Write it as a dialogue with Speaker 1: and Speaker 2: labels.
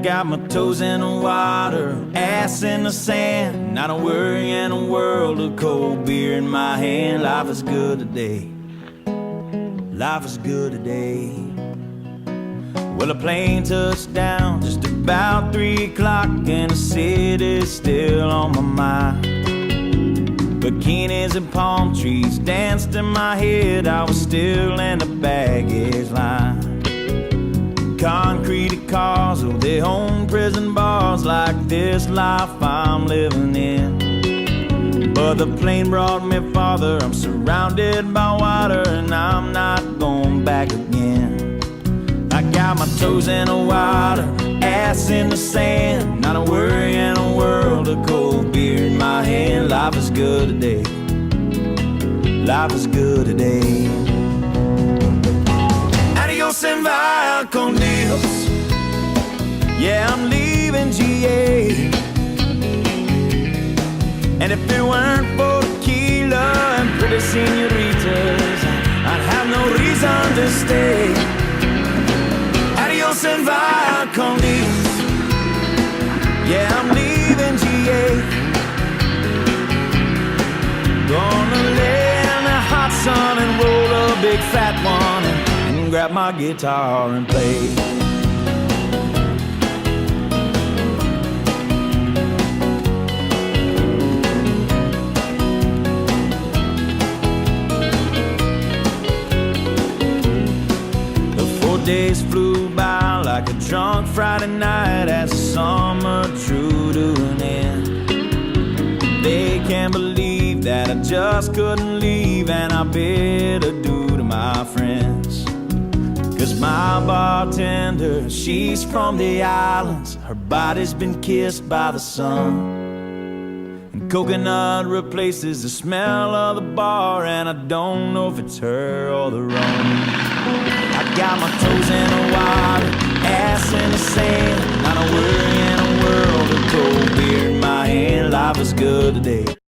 Speaker 1: got my toes in the water, ass in the sand, not a worry in a world of cold beer in my hand. Life is good today, life is good today. Well, a plane touched down just about 3 o'clock, and the city's still on my mind. Bikinis and palm trees danced in my head, I was still in the baggage line. Concrete cars, oh, they own prison bars like this life I'm living in. But the plane brought me farther, I'm surrounded by water, and I'm not going back again. I got my toes in the water, ass in the sand, not a worry in a world of cold beer in my hand. Life is good today, life is good today. Adios and via con Dios, yeah, I'm leaving GA. And if it weren't for tequila and pretty senoritas, I'd have no reason to stay. Adios and via con Dios, yeah, I'm leaving GA. Gonna lay in the hot sun and roll a big fat one and grab my guitar and play. The 4 days flew by like a drunk Friday night as the summer drew to an end. They can't believe that I just couldn't leave, and I bid adieu to my friends. 'Cause my bartender, she's from the islands, her body's been kissed by the sun. And coconut replaces the smell of the bar, and I don't know if it's her or the rum. I got my toes in the water, ass in the sand, not a worry in a world of cold beer in my hand. Life is good today.